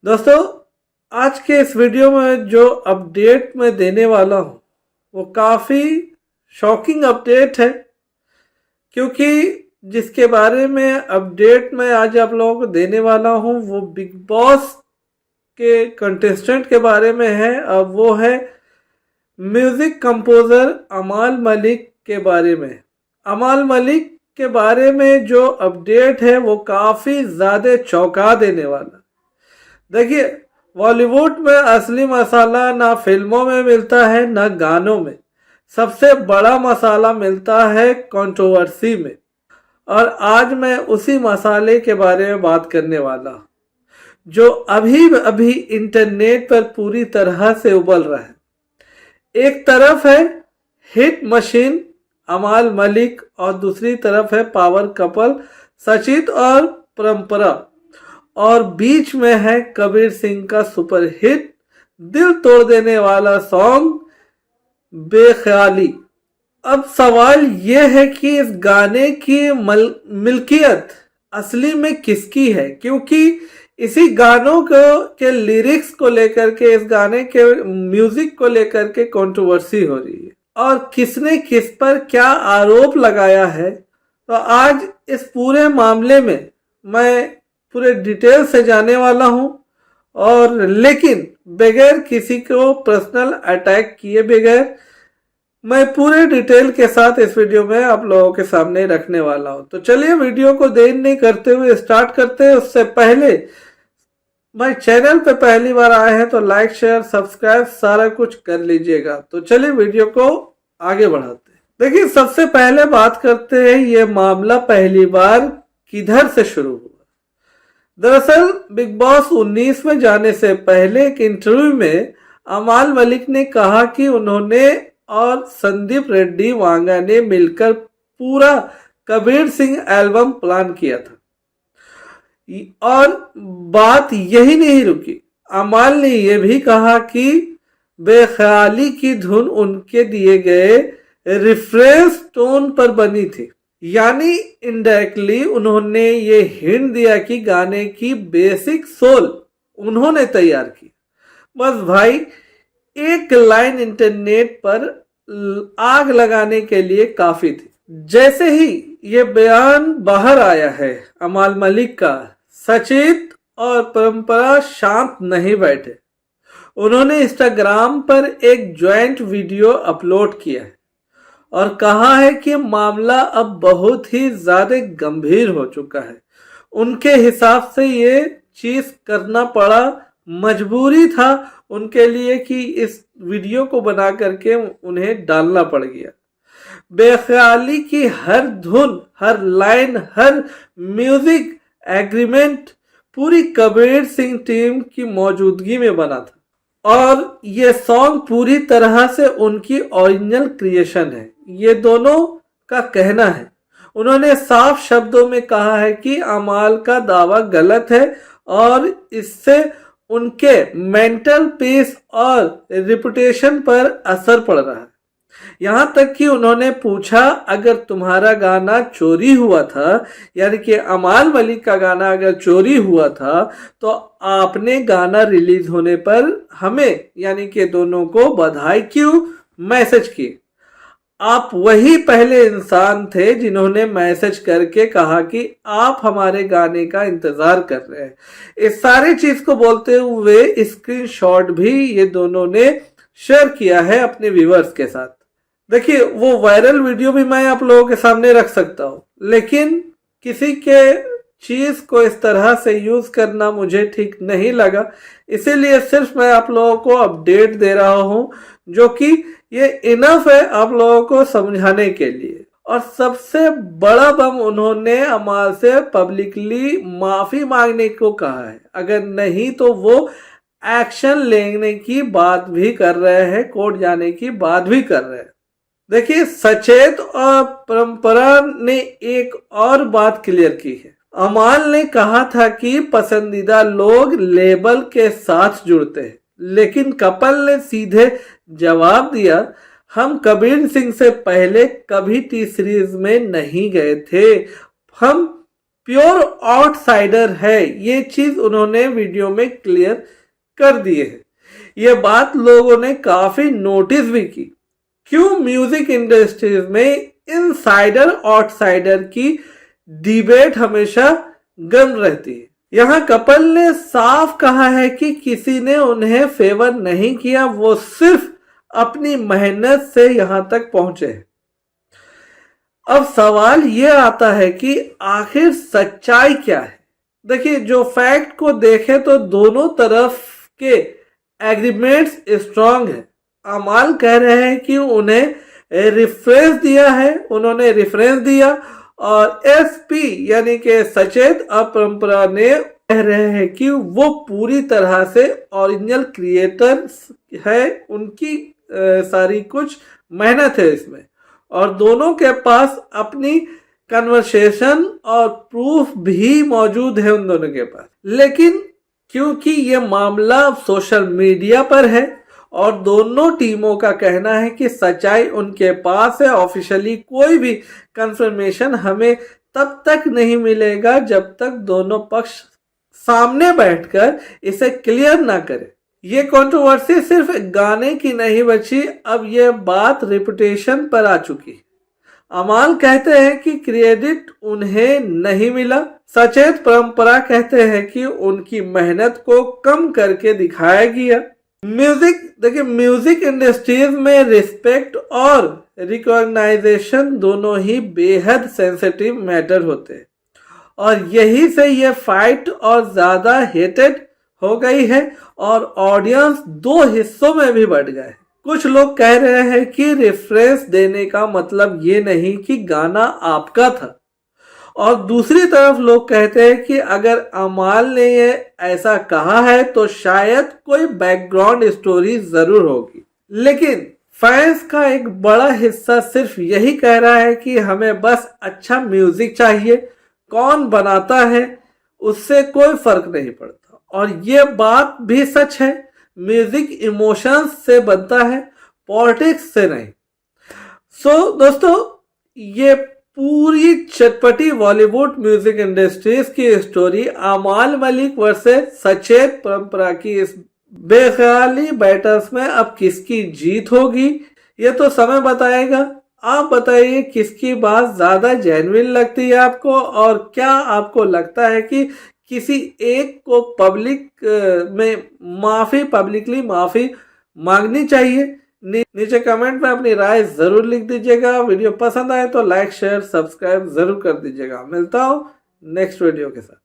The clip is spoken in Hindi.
दोस्तों, आज के इस वीडियो में जो अपडेट मैं देने वाला हूँ वो काफ़ी शॉकिंग अपडेट है, क्योंकि जिसके बारे में अपडेट मैं आज आप लोगों को देने वाला हूँ वो बिग बॉस के कंटेस्टेंट के बारे में है। अब वो है म्यूज़िक कंपोज़र अमाल मलिक के बारे में। अमाल मलिक के बारे में जो अपडेट है वो काफ़ी ज़्यादा चौंका देने वाला। देखिए, बॉलीवुड में असली मसाला ना फिल्मों में मिलता है ना गानों में। सबसे बड़ा मसाला मिलता है कंट्रोवर्सी में, और आज मैं उसी मसाले के बारे में बात करने वाला हूँ जो अभी अभी इंटरनेट पर पूरी तरह से उबल रहा है। एक तरफ है हिट मशीन अमाल मलिक और दूसरी तरफ है पावर कपल सचित और परंपरा, और बीच में है कबीर सिंह का सुपरहिट दिल तोड़ देने वाला सॉन्ग बेख्याली। अब सवाल यह है कि इस गाने की मिल्कियत असली में किसकी है, क्योंकि इसी गानों के लिरिक्स को लेकर के, इस गाने के म्यूजिक को लेकर के कंट्रोवर्सी हो रही है और किसने किस पर क्या आरोप लगाया है। तो आज इस पूरे मामले में मैं पूरे डिटेल से जाने वाला हूं, और लेकिन बगैर किसी को पर्सनल अटैक किए बगैर मैं पूरे डिटेल के साथ इस वीडियो में आप लोगों के सामने रखने वाला हूं। तो चलिए वीडियो को देर नहीं करते हुए स्टार्ट करते हैं। उससे पहले मैं चैनल पे पहली बार आए हैं तो लाइक शेयर सब्सक्राइब सारा कुछ कर लीजिएगा। तो चलिए वीडियो को आगे बढ़ाते हैं। देखिए, सबसे पहले बात करते हैं ये मामला पहली बार किधर से शुरू हुआ। दरअसल बिग बॉस 19 में जाने से पहले एक इंटरव्यू में अमाल मलिक ने कहा कि उन्होंने और संदीप रेड्डी वांगा ने मिलकर पूरा कबीर सिंह एल्बम प्लान किया था। और बात यही नहीं रुकी, अमाल ने यह भी कहा कि बेख्याली की धुन उनके दिए गए रेफरेंस टोन पर बनी थी, यानी इनडायरेक्टली उन्होंने ये हिंट दिया कि गाने की बेसिक सोल उन्होंने तैयार की। बस भाई, एक लाइन इंटरनेट पर आग लगाने के लिए काफी थी। जैसे ही ये बयान बाहर आया है अमाल मलिक का, सचित और परंपरा शांत नहीं बैठे। उन्होंने इंस्टाग्राम पर एक ज्वाइंट वीडियो अपलोड किया है और कहा है कि मामला अब बहुत ही ज्यादा गंभीर हो चुका है। उनके हिसाब से ये चीज करना पड़ा, मजबूरी था उनके लिए कि इस वीडियो को बना करके उन्हें डालना पड़ गया। बेख्याली की हर धुन, हर लाइन, हर म्यूजिक एग्रीमेंट पूरी कबीर सिंह टीम की मौजूदगी में बना था, और ये सॉन्ग पूरी तरह से उनकी ओरिजिनल क्रिएशन है, ये दोनों का कहना है। उन्होंने साफ शब्दों में कहा है कि अमाल का दावा गलत है और इससे उनके मेंटल पीस और रिपुटेशन पर असर पड़ रहा है। यहाँ तक कि उन्होंने पूछा, अगर तुम्हारा गाना चोरी हुआ था, यानी कि अमाल मलिक का गाना अगर चोरी हुआ था, तो आपने गाना रिलीज होने पर हमें यानी कि दोनों को बधाई क्यों मैसेज किए? आप वही पहले इंसान थे जिन्होंने मैसेज करके कहा कि आप हमारे गाने का इंतजार कर रहे हैं। इस सारी चीज को बोलते हुए स्क्रीनशॉट भी ये दोनों ने शेयर किया है अपने व्यूअर्स के साथ। देखिए, वो वायरल वीडियो भी मैं आप लोगों के सामने रख सकता हूँ, लेकिन किसी के चीज को इस तरह से यूज करना मुझे ठीक नहीं लगा। इसीलिए सिर्फ मैं आप लोगों को अपडेट दे रहा हूँ, जो कि ये इनफ है आप लोगों को समझाने के लिए। और सबसे बड़ा बम, उन्होंने अमाल से पब्लिकली माफी मांगने को कहा है, अगर नहीं तो वो एक्शन लेने की बात भी कर रहे हैं, कोर्ट जाने की बात भी कर रहे हैं। देखिए, सचेत और परंपरा ने एक और बात क्लियर की है। अमाल ने कहा था कि पसंदीदा लोग लेबल के साथ जुड़ते हैं, लेकिन कपल ने सीधे जवाब दिया, हम कबीर सिंह से पहले कभी टी सीरीज में नहीं गए थे, हम प्योर आउटसाइडर है, ये चीज उन्होंने वीडियो में क्लियर कर दी है। ये बात लोगों ने काफी नोटिस भी की। क्यों म्यूजिक इंडस्ट्रीज में इनसाइडर आउटसाइडर की डिबेट हमेशा गर्म रहती है। यहाँ कपिल ने साफ कहा है कि किसी ने उन्हें फेवर नहीं किया, वो सिर्फ अपनी मेहनत से यहां तक पहुंचे। अब सवाल ये आता है कि आखिर सच्चाई क्या है। देखिए, जो फैक्ट को देखें तो दोनों तरफ के एग्रीमेंट्स स्ट्रांग है। अमाल कह रहे हैं कि उन्हें उन्होंने रेफरेंस दिया और एसपी यानी कि सचेत अपरंपरा ने कह रहे हैं कि वो पूरी तरह से ओरिजिनल क्रिएटर्स है, उनकी सारी कुछ मेहनत है इसमें, और दोनों के पास अपनी कन्वर्सेशन और प्रूफ भी मौजूद है उन दोनों के पास। लेकिन क्योंकि ये मामला सोशल मीडिया पर है और दोनों टीमों का कहना है कि सच्चाई उनके पास है, ऑफिशियली कोई भी कंफर्मेशन हमें तब तक नहीं मिलेगा जब तक दोनों पक्ष सामने बैठकर इसे क्लियर ना करें। ये कंट्रोवर्सी सिर्फ गाने की नहीं बची, अब ये बात रेपुटेशन पर आ चुकी। अमाल कहते हैं कि क्रेडिट उन्हें नहीं मिला, सचेत परंपरा कहते हैं कि उनकी मेहनत को कम करके दिखाया गया। म्यूजिक इंडस्ट्रीज में रिस्पेक्ट और रिकॉग्नाइजेशन दोनों ही बेहद सेंसिटिव मैटर होते हैं और यही से ये फाइट और ज्यादा हेटेड हो गई है और ऑडियंस दो हिस्सों में भी बढ़ गए। कुछ लोग कह रहे हैं कि रेफरेंस देने का मतलब ये नहीं कि गाना आपका था, और दूसरी तरफ लोग कहते हैं कि अगर अमाल ने ये ऐसा कहा है तो शायद कोई बैकग्राउंड स्टोरी जरूर होगी। लेकिन फैंस का एक बड़ा हिस्सा सिर्फ यही कह रहा है कि हमें बस अच्छा म्यूजिक चाहिए, कौन बनाता है उससे कोई फर्क नहीं पड़ता। और ये बात भी सच है, म्यूजिक इमोशंस से बनता है, पॉलिटिक्स से नहीं। दोस्तों, ये पूरी चटपटी बॉलीवुड म्यूजिक इंडस्ट्रीज की स्टोरी अमाल मलिक वर्सेस सचेत परंपरा की इस बेख्याली बैटल्स में अब किसकी जीत होगी ये तो समय बताएगा। आप बताइए किसकी बात ज्यादा जेन्युइन लगती है आपको, और क्या आपको लगता है कि किसी एक को पब्लिकली माफी मांगनी चाहिए? नीचे कमेंट में अपनी राय जरूर लिख दीजिएगा। वीडियो पसंद आए तो लाइक शेयर सब्सक्राइब जरूर कर दीजिएगा। मिलता हूँ नेक्स्ट वीडियो के साथ।